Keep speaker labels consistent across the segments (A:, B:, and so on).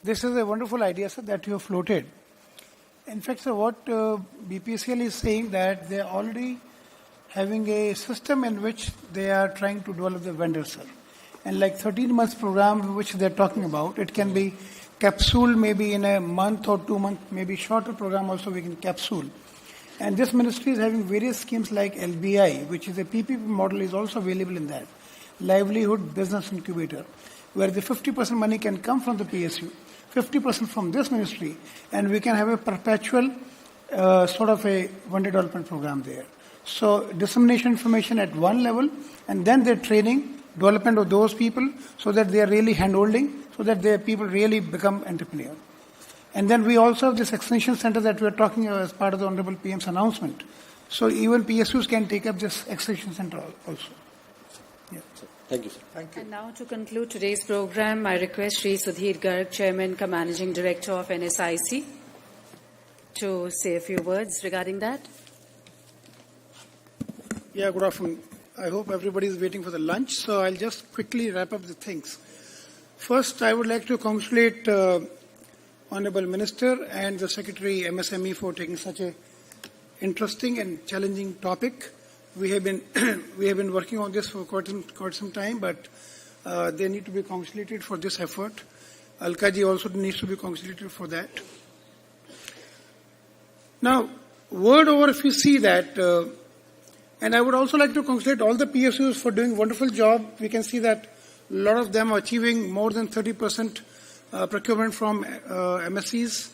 A: This is a wonderful idea, sir, that you have floated. In fact, sir, what BPCL is saying that they are already having a system in which they are trying to develop the vendors, sir. And like 13 months program which they are talking about, it can be capsule maybe in a month or 2 months, maybe shorter program also we can capsule. And this ministry is having various schemes like LBI, which is a PPP model, is also available in that. Livelihood Business Incubator, where the 50% money can come from the PSU, 50% from this ministry, and we can have a perpetual sort of a vendor development program there. So dissemination information at one level, and then their training, development of those people, so that they are really handholding, so that their people really become entrepreneurs. And then we also have this extension center that we are talking about as part of the Honorable PM's announcement. So even PSUs can take up this extension center also. Yeah.
B: Thank you, sir. Thank you.
C: And now to conclude today's program, I request Shri Sudhir Garg, Chairman cum Managing Director of NSIC, to say a few words regarding that.
A: Yeah, good afternoon. I hope everybody is waiting for the lunch, so I'll just quickly wrap up the things. First, I would like to congratulate Honorable Minister and the Secretary MSME for taking such a interesting and challenging topic. We have been working on this for quite some time, but they need to be congratulated for this effort. Alkaji also needs to be congratulated for that. Now, word over, if you see that, and I would also like to congratulate all the PSUs for doing a wonderful job. We can see that a lot of them are achieving more than 30% procurement from MSMEs,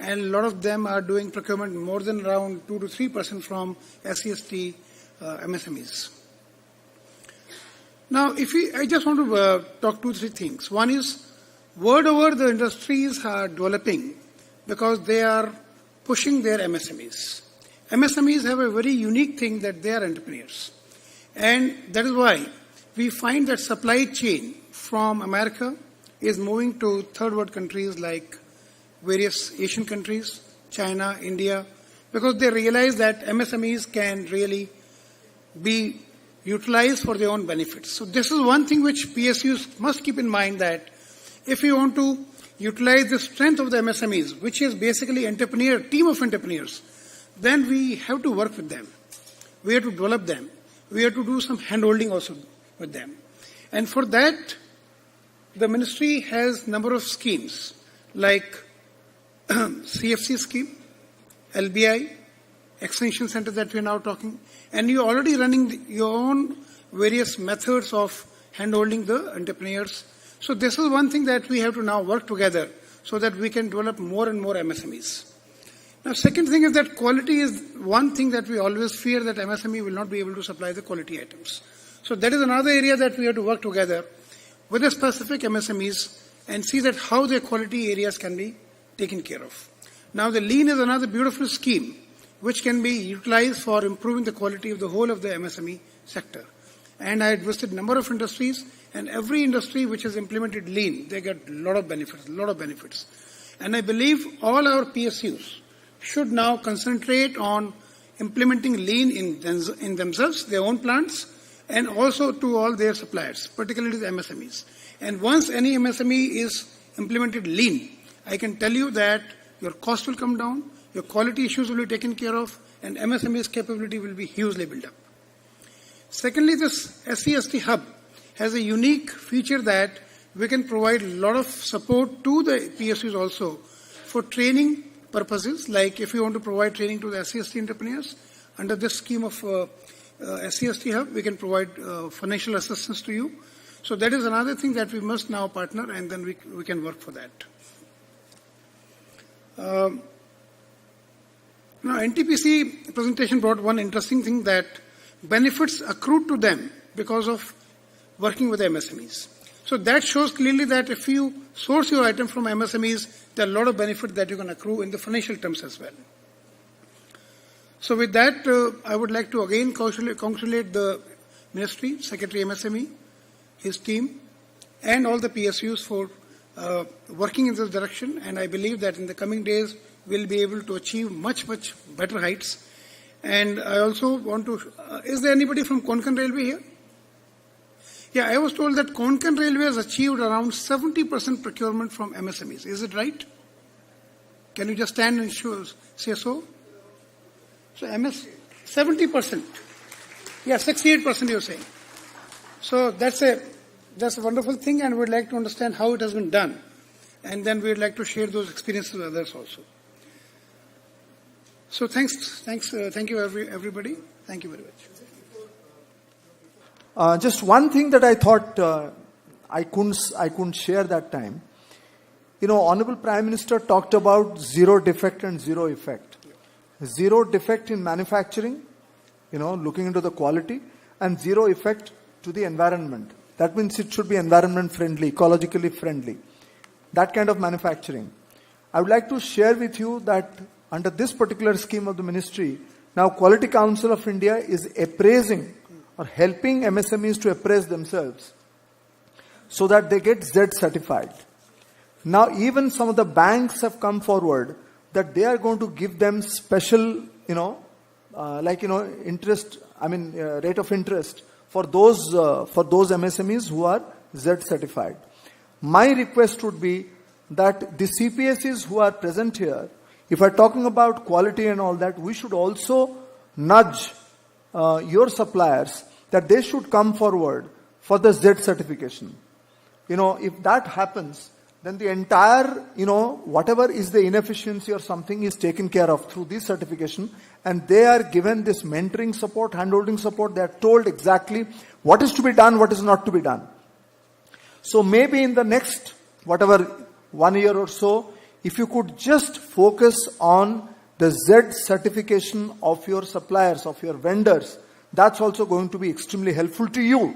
A: and a lot of them are doing procurement more than around 2 to 3% from SCST MSMEs. Now, I just want to talk 2-3 things. One is, word over, the industries are developing because they are pushing their MSMEs. MSMEs have a very unique thing that they are entrepreneurs. And that is why we find that supply chain from America is moving to third world countries like various Asian countries, China, India, because they realize that MSMEs can really be utilized for their own benefits. So this is one thing which PSUs must keep in mind, that if you want to utilize the strength of the MSMEs, which is basically team of entrepreneurs, then we have to work with them. We have to develop them. We have to do some handholding also with them. And for that, the ministry has number of schemes like CFC scheme, LBI, extension center that we are now talking, and you are already running your own various methods of handholding the entrepreneurs. So this is one thing that we have to now work together so that we can develop more and more MSMEs. Now, second thing is that quality is one thing that we always fear, that MSME will not be able to supply the quality items. So that is another area that we have to work together with the specific MSMEs and see that how their quality areas can be taken care of. Now, the lean is another beautiful scheme which can be utilized for improving the quality of the whole of the MSME sector. And I had visited a number of industries, and every industry which has implemented lean, they get a lot of benefits. And I believe all our PSUs should now concentrate on implementing lean in themselves, their own plants, and also to all their suppliers, particularly the MSMEs. And once any MSME is implemented lean, I can tell you that your cost will come down, your quality issues will be taken care of, and MSME's capability will be hugely built up. Secondly, this SCST hub has a unique feature that we can provide a lot of support to the PSUs also for training purposes, like if you want to provide training to the SCST entrepreneurs, under this scheme of SCST hub, we can provide financial assistance to you. So that is another thing that we must now partner, and then we can work for that. Now, NTPC presentation brought one interesting thing, that benefits accrued to them because of working with MSMEs. So that shows clearly that if you source your item from MSMEs, there are a lot of benefits that you can accrue in the financial terms as well. So with that, I would like to again congratulate the Ministry, Secretary MSME, his team, and all the PSUs for working in this direction. And I believe that in the coming days, we'll be able to achieve much, much better heights. And I also want to, is there anybody from Konkan Railway here? Yeah, I was told that Konkan Railway has achieved around 70% procurement from MSMEs. Is it right? Can you just stand and say so? So 70%. Yeah, 68% you're saying. So that's a wonderful thing, and we'd like to understand how it has been done. And then we'd like to share those experiences with others also. So thank you everybody. Thank you very much.
B: Just one thing that I thought I couldn't share that time. Honorable Prime Minister talked about zero defect and zero effect. Zero defect in manufacturing, looking into the quality, and zero effect to the environment. That means it should be environment friendly, ecologically friendly. That kind of manufacturing. I would like to share with you that under this particular scheme of the ministry, now Quality Council of India is appraising or helping MSMEs to appraise themselves so that they get Z certified. Now even some of the banks have come forward that they are going to give them special, interest, rate of interest for those MSMEs who are Z certified. My request would be that the CPSEs who are present here, if we're talking about quality and all that, we should also nudge your suppliers that they should come forward for the Z certification. If that happens, then the entire, whatever is the inefficiency or something is taken care of through this certification, and they are given this mentoring support, handholding support. They are told exactly what is to be done, what is not to be done. So maybe in the next, 1 year or so, if you could just focus on the Z certification of your suppliers, of your vendors, that's also going to be extremely helpful to you.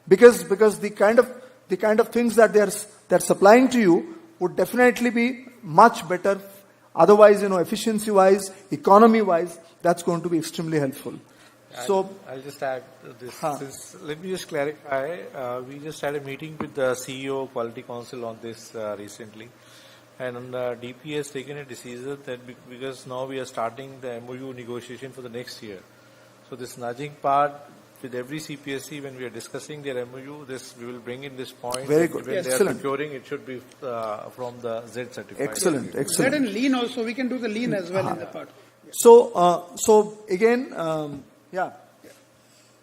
B: Because the kind of things that they're supplying to you would definitely be much better. Otherwise, efficiency-wise, economy-wise, that's going to be extremely helpful.
D: I'll just add this. Let me just clarify. We just had a meeting with the CEO of Quality Council on this recently. And DP has taken a decision that because now we are starting the MOU negotiation for the next year. So this nudging part, with every CPSE, when we are discussing their MOU, we will bring in this point.
B: Very good.
D: When they are procuring, it should be from the Z certified.
B: Excellent.
A: Z and lean also. We can do the lean as well in the part.
B: So again, yeah.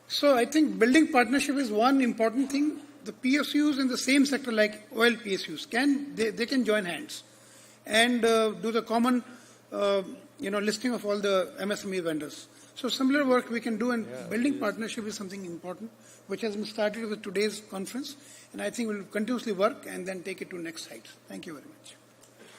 A: So I think building partnership is one important thing. The PSUs in the same sector, like oil PSUs, they can join hands and do the common, listing of all the MSME vendors. So similar work we can do, and building partnership is something important, which has been started with today's conference, and I think we'll continuously work and then take it to next heights. Thank you very much.